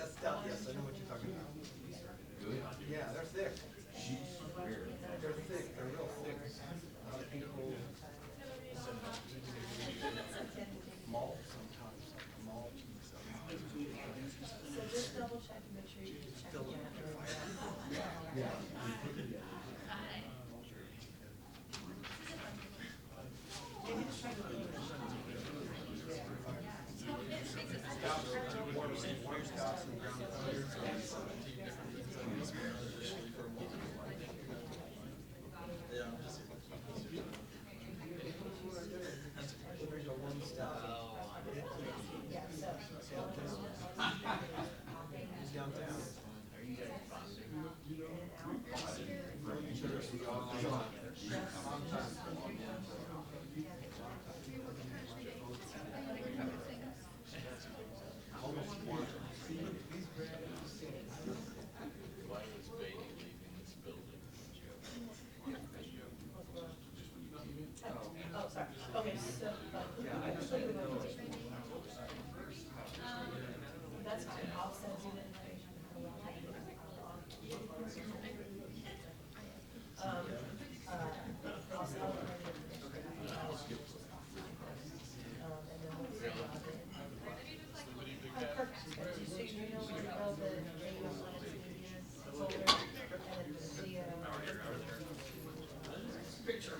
Yeah, stout, yes, I know what you're talking about. Good. Yeah, they're thick. She's rare. They're thick, they're real thick. People. Malt sometimes, like malt. So just double check and make sure you just check again. Yeah. Downtown. Why was Beatty leaving this building? Oh, sorry. Okay, so, that's fine, I'll send you the information. I'll send you the information. And then we'll see about it. Perfect. So you know where to go, the radio multimedia folder, and then the video. Picture.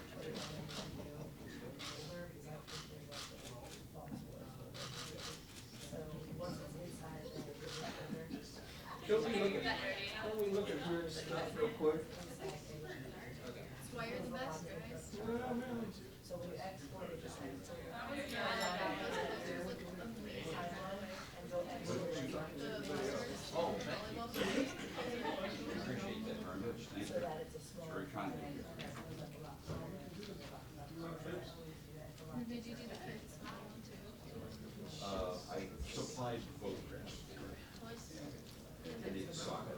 So once it's inside, then it's Don't we look at her stuff real quick? Why you're the best, guys. so when you export it, just export it. And go export it. Oh, thank you. Appreciate that very much. Thank So you. that it's a small. Very kind of you. Did you do the Kurt's model too? I supplied photographs. I did soccer.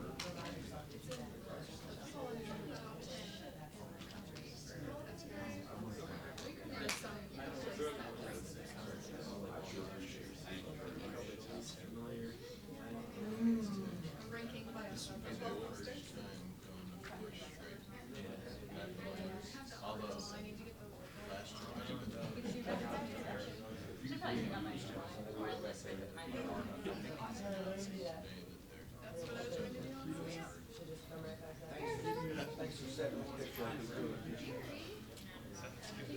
Ranking by football posters. Although, last year, I don't know. Thanks for setting the picture up.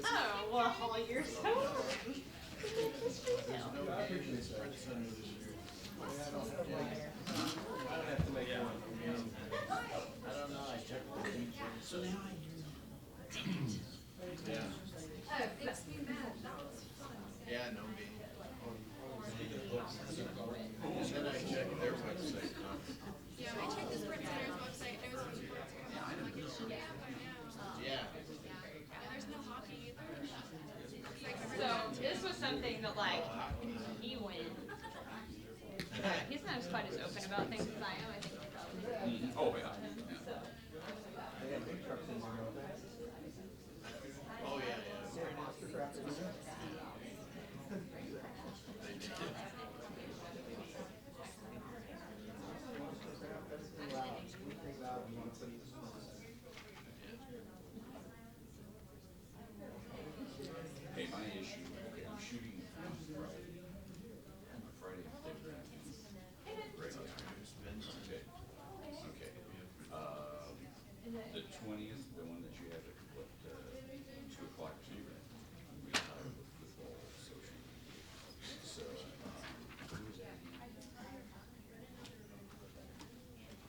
Oh, well, you're so. I appreciate that. I don't have to make one. I don't know, I checked the teacher. So now I Yeah. Oh, makes me mad. That was fun. Yeah, no me. And then I checked their website. Yeah, I checked the Sprint Center's website. There was some sports going on. I'm like, it should be up by now. Yeah. And there's no hockey either. So this was something that like he went. He's not quite as open about things as I am. I think he probably. Oh, yeah. So. They have big trucks in there, don't they? Oh, yeah, yeah. Yeah, monster trucks in there. Hey, my issue, okay, I'm shooting on Friday. Friday, different. Right now. Okay. Okay. The 20th, the one that you have at what, 2 o'clock too, right? We have the football social. So, who is that?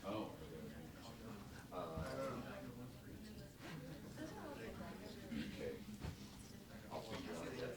Oh. Okay. I'll figure out that.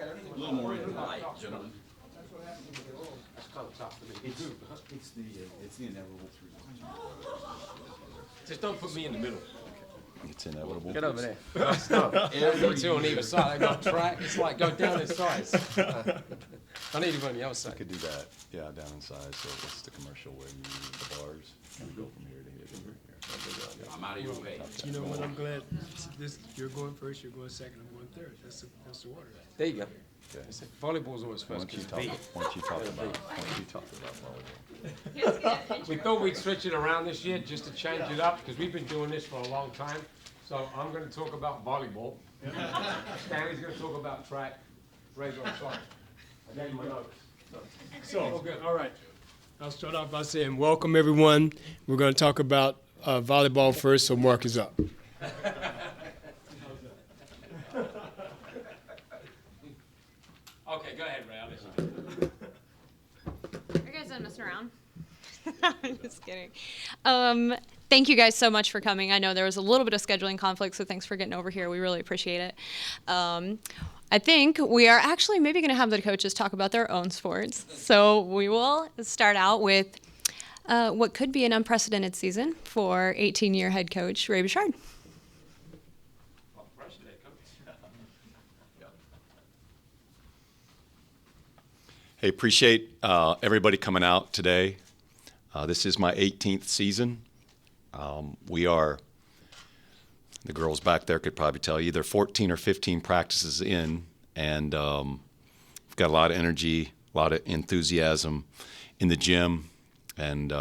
A little more into light, gentlemen. It's the inevitable three. Just don't put me in the middle. It's inevitable. Get over there. Every two on either side. They got track. It's like go down in size. I need to go on the I outside. could do that, yeah, down in size, so it's the commercial where you use the bars, and we go from here to here to here. I'm out of your way. You know what, I'm glad, you're going first, you're going second, I'm going third, that's the order. There you go. Okay. Volleyball's always first. Once you talk about volleyball. We thought we'd switch it around this year just to change it up because we've been doing this for a long time. So I'm going to talk about volleyball. Stanley's going to talk about track. Ray's on soccer. I gave him my notes. So, all right, I'll start off by saying, welcome everyone. We're gonna talk about volleyball first, so Mark is up. Okay, go ahead, Ray. I'll listen. Are you guys done messing around? I'm just kidding. Thank you guys so much for coming. I know there was a little bit of scheduling conflict, so thanks for getting over here. We really appreciate it. I think we are actually maybe going to have the coaches talk about their own sports. So we will start out with what could be an unprecedented season for 18-year head coach Ray Bechard. Hey, appreciate everybody coming out today. This is my 18th season. We are, the girls back there could probably tell you, they're 14 or 15 practices in, and we've got a lot of energy, a lot of enthusiasm in the gym, and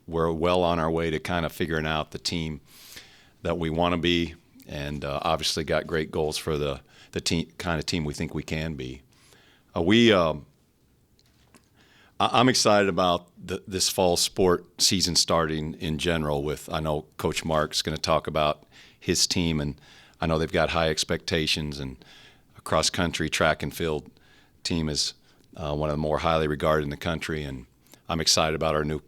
we're well on our way to kind of figuring out the team that we want to be, and obviously got great goals for the team, kind of team we think we can be. I'm excited about this fall sport season starting in general with, I know Coach Mark's going to talk about his team, and I know they've got high expectations, and a cross-country track and field team is one of the more highly regarded in the country, and I'm excited about our new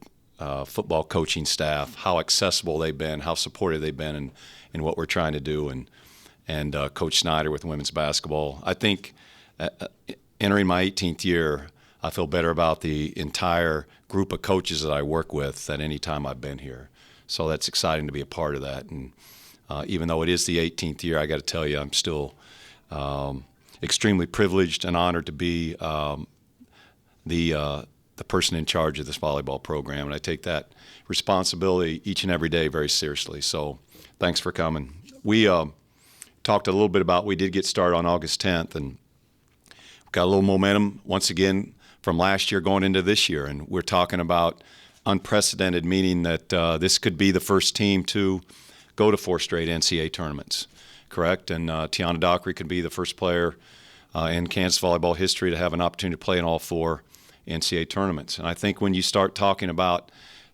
football coaching staff, how accessible they've been, how supportive they've been in what we're trying to do, and Coach Snyder with women's basketball. I think entering my 18th year, I feel better about the entire group of coaches that I work with than any time I've been here. So that's exciting to be a part of that. And even though it is the 18th year, I got to tell you, I'm still extremely privileged and honored to be the person in charge of this volleyball program. And I take that responsibility each and every day very seriously. So thanks for coming. We talked a little bit about, we did get started on August 10th, and got a little momentum once again from last year going into this year, and we're talking about unprecedented, meaning that this could be the first team to go to 4 straight NCAA tournaments, correct? And Tiana Dockery could be the first player in Kansas volleyball history to have an opportunity to play in all 4 NCAA tournaments. And I think when you start talking about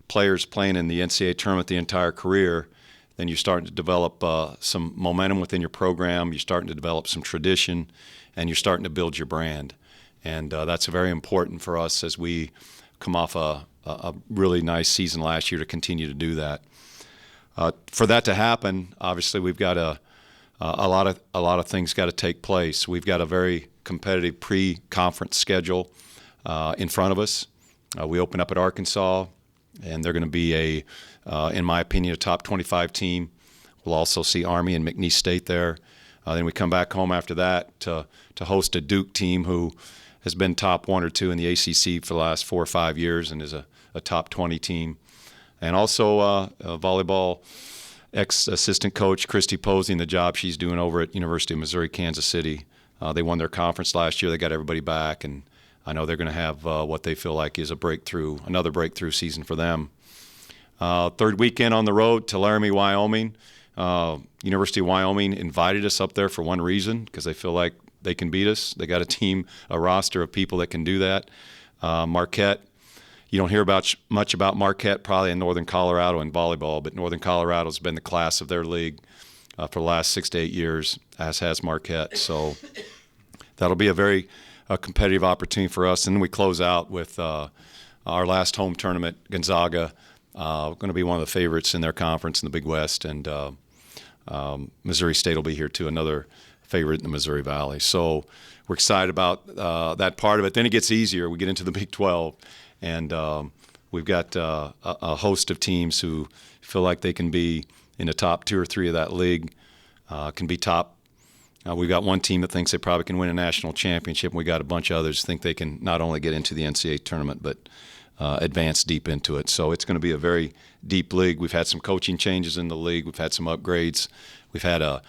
players playing in the NCAA tournament the entire career, then you're starting to develop some momentum within your program, you're starting to develop some tradition, and you're starting to build your brand. And that's very important for us as we come off a really nice season last year to continue to do that. For that to happen, obviously we've got a lot of things got to take place. We've got a very competitive pre-conference schedule in front of us. We open up at Arkansas, and they're going to be in my opinion, a top 25 team. We'll also see Army and McNeese State there. Then we come back home after that to host a Duke team who has been top 1 or 2 in the ACC for the last 4 or 5 years and is a top 20 team. And also volleyball ex-assistant coach Christy Posey and the job she's doing over at University of Missouri, Kansas City. They won their conference last year. They got everybody back, and I know they're going to have what they feel like is another breakthrough season for them. Third weekend on the road to Laramie, Wyoming. University of Wyoming invited us up there for one reason, because they feel like they can beat us. They got a roster of people that can do that. Marquette, you don't hear much about Marquette probably in Northern Colorado in volleyball, but Northern Colorado's been the class of their league for the last 6 to 8 years, as has Marquette. So that'll be a very competitive opportunity for us. And then we close out with our last home tournament, Gonzaga, going to be one of the favorites in their conference in the Big West, and Missouri State will be here too, another favorite in the Missouri Valley. So we're excited about that part of it. Then it gets easier. We get into the Big 12, and we've got a host of teams who feel like they can be in the top 2 or 3 of that league, can be top. We've got one team that thinks they probably can win a national championship, and we got a bunch of others who think they can not only get into the NCAA tournament but advance deep into it. So it's going to be a very deep league. We've had some coaching changes in the league. We've had some upgrades. We've had a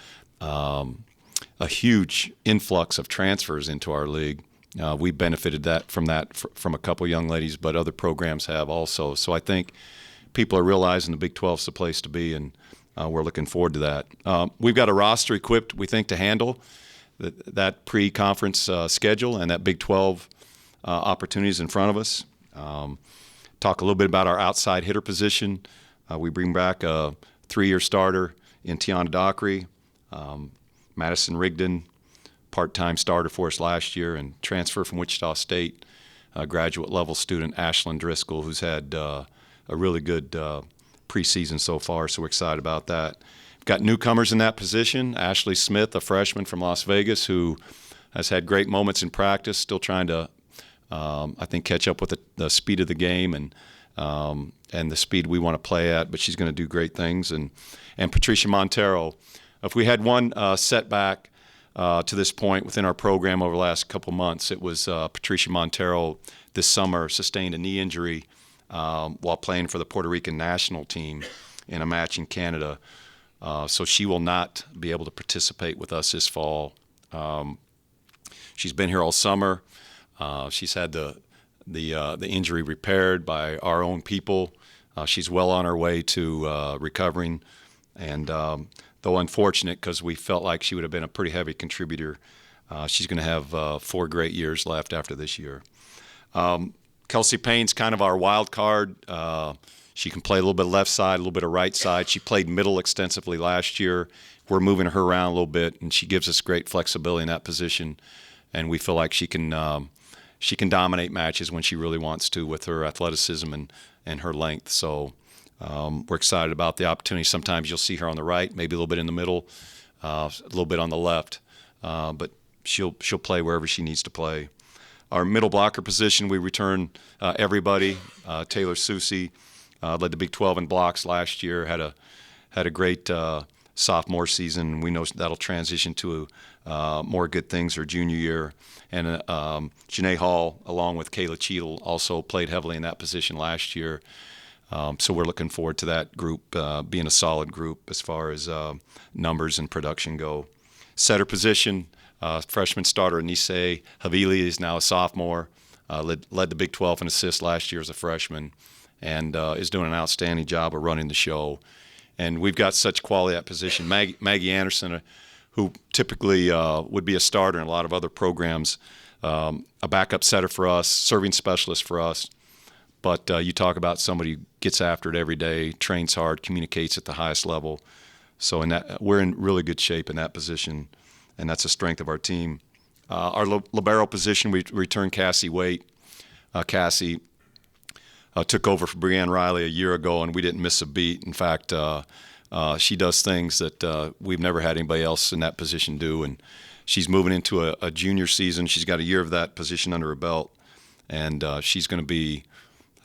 huge influx of transfers into our league. We benefited from a couple young ladies, but other programs have also. So I think people are realizing the Big 12 is the place to be, and we're looking forward to that. We've got a roster equipped, we think, to handle that pre-conference schedule and that Big 12 opportunities in front of us. Talk a little bit about our outside hitter position. We bring back a 3-year starter in Tiana Dockery. Madison Rigdon, part-time starter for us last year, and transfer from Wichita State, graduate-level student Ashlyn Driscoll, who's had a really good preseason so far, so we're excited about that. We've got newcomers in that position. Ashley Smith, a freshman from Las Vegas, who has had great moments in practice, still trying to, I think, catch up with the speed of the game and the speed we want to play at, but she's going to do great things. And Patricia Montero. If we had one setback to this point within our program over the last couple months, it was Patricia Montero this summer sustained a knee injury while playing for the Puerto Rican national team in a match in Canada. So she will not be able to participate with us this fall. She's been here all summer. She's had the injury repaired by our own people. She's well on her way to recovering, and though unfortunate because we felt like she would have been a pretty heavy contributor, she's going to have 4 great years left after this year. Kelsey Payne's kind of our wild card. She can play a little bit left side, a little bit of right side. She played middle extensively last year. We're moving her around a little bit, and she gives us great flexibility in that position, and we feel like she can dominate matches when she really wants to with her athleticism and her length. So we're excited about the opportunity. Sometimes you'll see her on the right, maybe a little bit in the middle, a little bit on the left, but she'll play wherever she needs to play. Our middle blocker position, we return everybody. Taylor Susie led the Big 12 in blocks last year, had a great sophomore season. We know that'll transition to more good things her junior year. And Janae Hall, along with Kayla Cheadle, also played heavily in that position last year. So we're looking forward to that group being a solid group as far as numbers and production go. Setter position, freshman starter Anise Havili is now a sophomore, led the Big 12 in assists last year as a freshman, and is doing an outstanding job of running the show. And we've got such quality at position. Maggie Anderson, who typically would be a starter in a lot of other programs, a backup setter for us, serving specialist for us. But you talk about somebody who gets after it every day, trains hard, communicates at the highest level. So we're in really good shape in that position, and that's a strength of our team. Our libero position, we returned Cassie Waite. Cassie took over for Breanne Riley a year ago, and we didn't miss a beat. In fact, she does things that we've never had anybody else in that position do, and she's moving into a junior season. She's got a year of that position under her belt, and she's going to be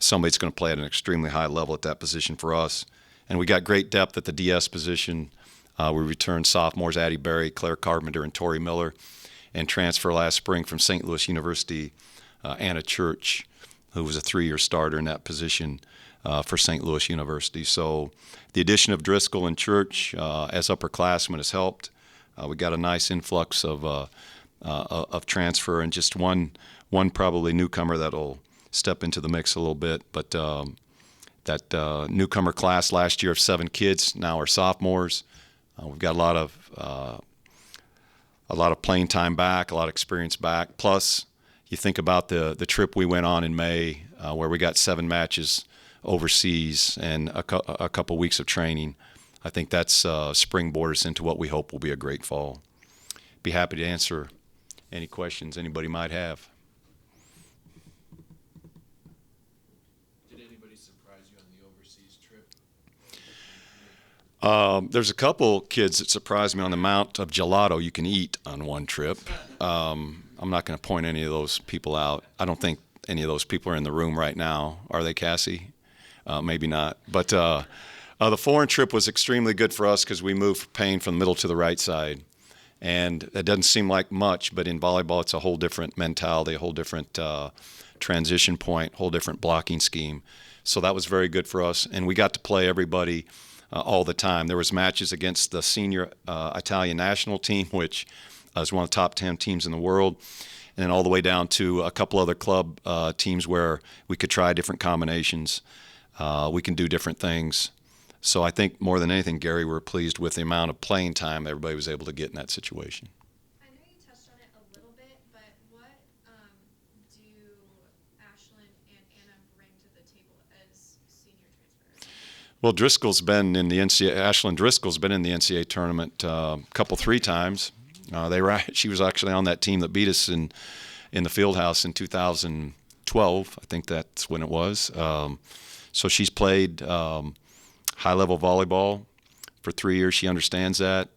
somebody that's going to play at an extremely high level at that position for us. And we got great depth at the DS position. We returned sophomores Addie Berry, Claire Carpenter, and Tori Miller, and transfer last spring from St. Louis University, Anna Church, who was a 3-year starter in that position for St. Louis University. So the addition of Driscoll and Church as upperclassmen has helped. We got a nice influx of transfer, and just one probably newcomer that'll step into the mix a little bit. But that newcomer class last year of 7 kids now are sophomores. We've got a lot of playing time back, a lot of experience back. Plus, you think about the trip we went on in May, where we got 7 matches overseas and a couple weeks of training. I think that's springboard us into what we hope will be a great fall. Be happy to answer any questions anybody might have. Did anybody surprise you on the overseas trip? There's a couple kids that surprised me on the amount of gelato you can eat on one trip. I'm not going to point any of those people out. I don't think any of those people are in the room right now. Are they, Cassie? Maybe not. But the foreign trip was extremely good for us because we moved pain from the middle to the right side. And it doesn't seem like much, but in volleyball, it's a whole different mentality, a whole different transition point, whole different blocking scheme. So that was very good for us. And we got to play everybody all the time. There was matches against the senior Italian national team, which is one of the top 10 teams in the world, and then all the way down to a couple other club teams where we could try different combinations. We can do different things. So I think more than anything, Gary, we're pleased with the amount of playing time everybody was able to get in that situation. I know you touched on it a little bit, but what do Ashlyn and Anna bring to the table as senior transfers? Well, Driscoll's been in the NCAA. Ashlyn Driscoll's been in the NCAA tournament three times. She was actually on that team that beat us in the Fieldhouse in 2012. I think that's when it was. So she's played high-level volleyball for 3 years. She understands that.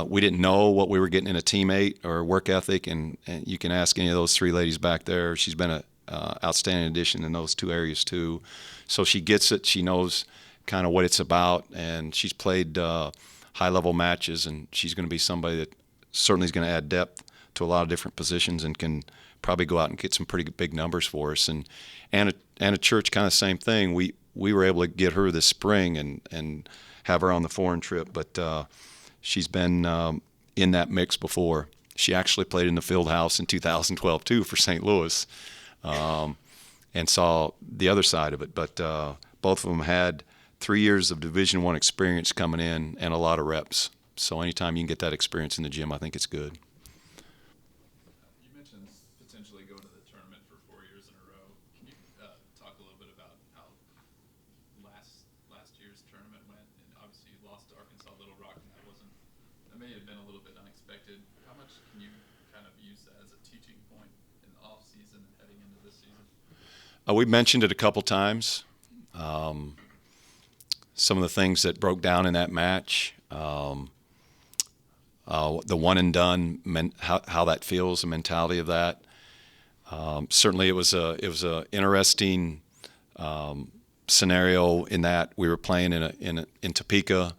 We didn't know what we were getting in a teammate or work ethic, and you can ask any of those three ladies back there. She's been an outstanding addition in those two areas too. So she gets it. She knows kind of what it's about, and she's played high-level matches, and she's going to be somebody that certainly is going to add depth to a lot of different positions and can probably go out and get some pretty big numbers for us. And Anna Church, kind of same thing. We were able to get her this spring and have her on the foreign trip, but she's been in that mix before. She actually played in the Fieldhouse in 2012 too for St. Louis, and saw the other side of it. But both of them had 3 years of Division I experience coming in and a lot of reps. So anytime you can get that experience in the gym, I think it's good. You mentioned potentially going to the tournament for 4 years in a row. Can you talk a little bit about how last year's tournament went? And obviously you lost to Arkansas Little Rock, and that may have been a little bit unexpected. How much can you kind of use that as a teaching point in the off season and heading into this season? We mentioned it a couple times. Some of the things that broke down in that match. The one and done, how that feels, the mentality of that. Certainly, it was a interesting scenario in that we were playing in Topeka,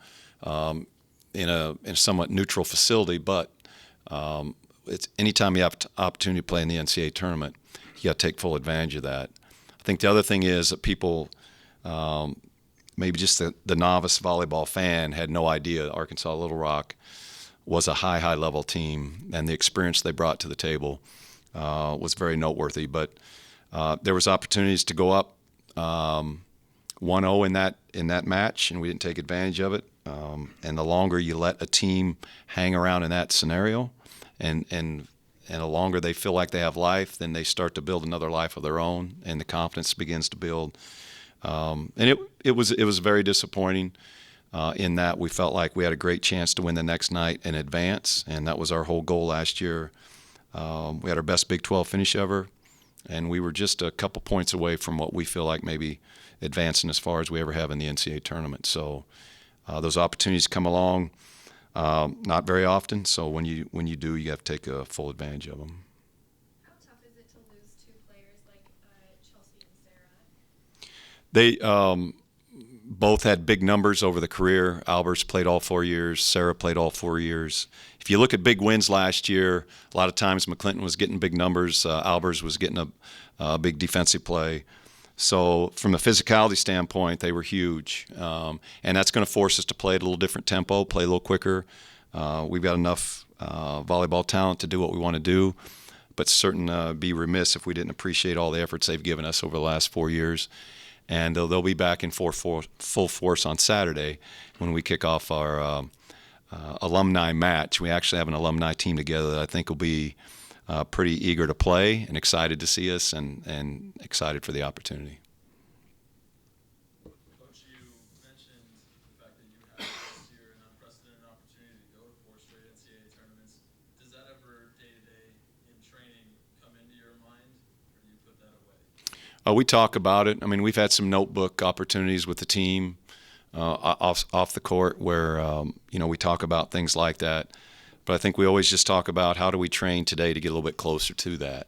in a somewhat neutral facility. But it's anytime you have an opportunity to play in the NCAA tournament, you got to take full advantage of that. I think the other thing is that people, maybe just the novice volleyball fan, had no idea Arkansas Little Rock was a high level team, and the experience they brought to the table was very noteworthy. But there was opportunities to go up 1-0 in that match, and we didn't take advantage of it. And the longer you let a team hang around in that scenario, and the longer they feel like they have life, then they start to build another life of their own, and the confidence begins to build. And it was very disappointing. In that we felt like we had a great chance to win the next night and advance, and that was our whole goal last year. We had our best Big 12 finish ever, and we were just a couple points away from what we feel like maybe advancing as far as we ever have in the NCAA tournament. So those opportunities come along not very often, so when you do, you have to take full advantage of them. How tough is it to lose two players like Chelsea and Sarah? They both had big numbers over the career. Albers played all 4 years. Sarah played all 4 years. If you look at big wins last year, a lot of times McClinton was getting big numbers. Albers was getting a big defensive play. So from a physicality standpoint, they were huge. And that's going to force us to play at a little different tempo, play a little quicker. We've got enough volleyball talent to do what we want to do, but certainly be remiss if we didn't appreciate all the efforts they've given us over the last 4 years. And they'll be back in full force on Saturday when we kick off our alumni match. We actually have an alumni team together that I think will be pretty eager to play and excited to see us and excited for the opportunity. Coach, you mentioned the fact that you had this year an unprecedented opportunity to go to 4 straight NCAA tournaments. Does that ever day-to-day in training come into your mind, or do you put that away? We talk about it. I mean, we've had some notebook opportunities with the team. off the court where we talk about things like that. But I think we always just talk about how do we train today to get a little bit closer to that,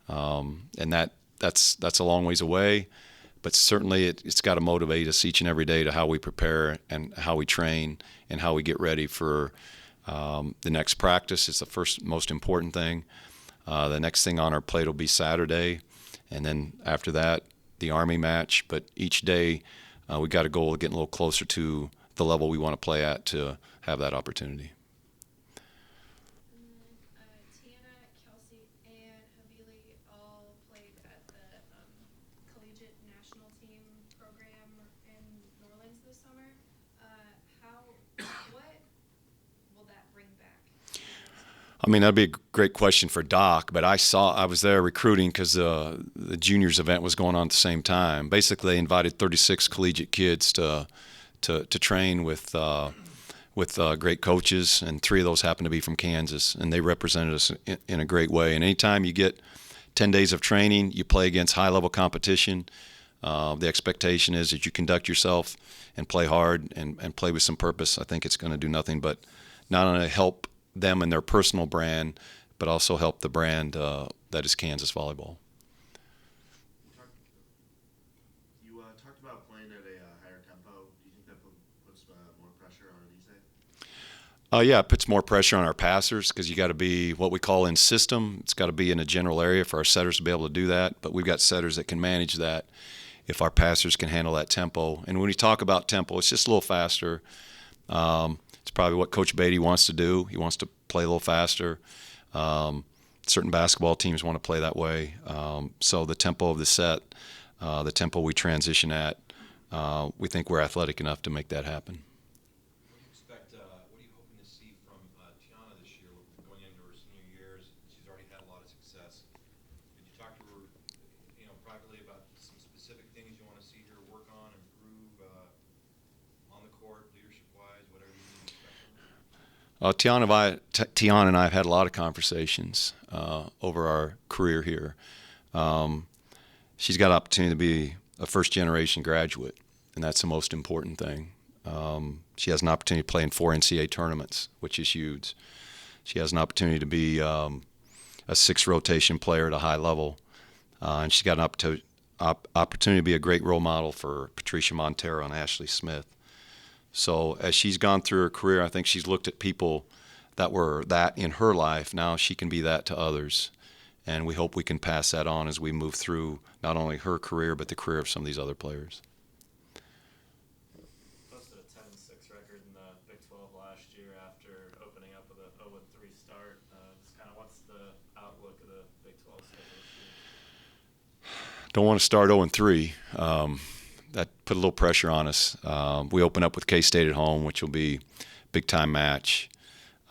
and that's a long ways away. But certainly it's got to motivate us each and every day to how we prepare and how we train and how we get ready for the next practice. It's the first most important thing. The next thing on our plate will be Saturday, and then after that, the Army match. But each day, we got a goal of getting a little closer to the level we want to play at to have that opportunity. Tiana, Kelsey, and Havili all played at the collegiate national team program in New Orleans this summer. What will that bring back? I mean, that'd be a great question for Doc, but I was there recruiting because the juniors event was going on at the same time. Basically, they invited 36 collegiate kids to train with great coaches, and 3 of those happened to be from Kansas, and they represented us in a great way. And anytime you get 10 days of training, you play against high-level competition. The expectation is that you conduct yourself and play hard and play with some purpose. I think it's going to do nothing but not only help them and their personal brand, but also help the brand that is Kansas volleyball. You talked about playing at a higher tempo. Do you think that puts more pressure on these days? Yeah, it puts more pressure on our passers because you got to be what we call in system. It's got to be in a general area for our setters to be able to do that. But we've got setters that can manage that if our passers can handle that tempo. And when we talk about tempo, it's just a little faster. It's probably what Coach Beatty wants to do. He wants to play a little faster. Certain basketball teams want to play that way. So the tempo of the set, the tempo we transition at, we think we're athletic enough to make that happen. What do you expect? What are you hoping to see from Tiana this year, going into her senior years? She's already had a lot of success. Did you talk to her, privately about some specific things you want to see her work on, improve on the court, leadership-wise, whatever you need to expect from her? Tiana and I have had a lot of conversations over our career here. She's got an opportunity to be a first-generation graduate, and that's the most important thing. She has an opportunity to play in 4 NCAA tournaments, which is huge. She has an opportunity to be a 6-rotation player at a high level, and she's got an opportunity to be a great role model for Patricia Montero and Ashley Smith. So as she's gone through her career, I think she's looked at people that were that in her life. Now she can be that to others, and we hope we can pass that on as we move through not only her career but the career of some of these other players. Posted a 10-6 record in the Big 12 last year after opening up with a 0-3 start. Just kind of what's the outlook of the Big 12 schedule this year? Don't want to start 0-3. That put a little pressure on us. We open up with K-State at home, which will be a big-time match.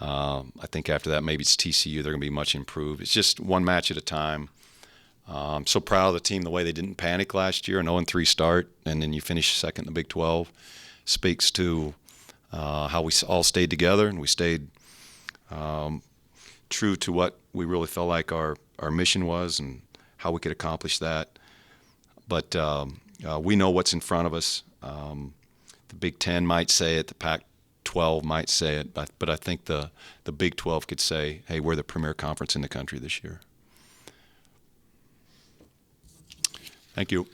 I think after that, maybe it's TCU. They're going to be much improved. It's just one match at a time. I'm so proud of the team, the way they didn't panic last year, an 0-3 start, and then you finish second in the Big 12. Speaks to how we all stayed together, and we stayed true to what we really felt like our mission was and how we could accomplish that. But we know what's in front of us. The Big Ten might say it, the Pac-12 might say it, but I think the Big 12 could say, hey, we're the premier conference in the country this year. Thank you.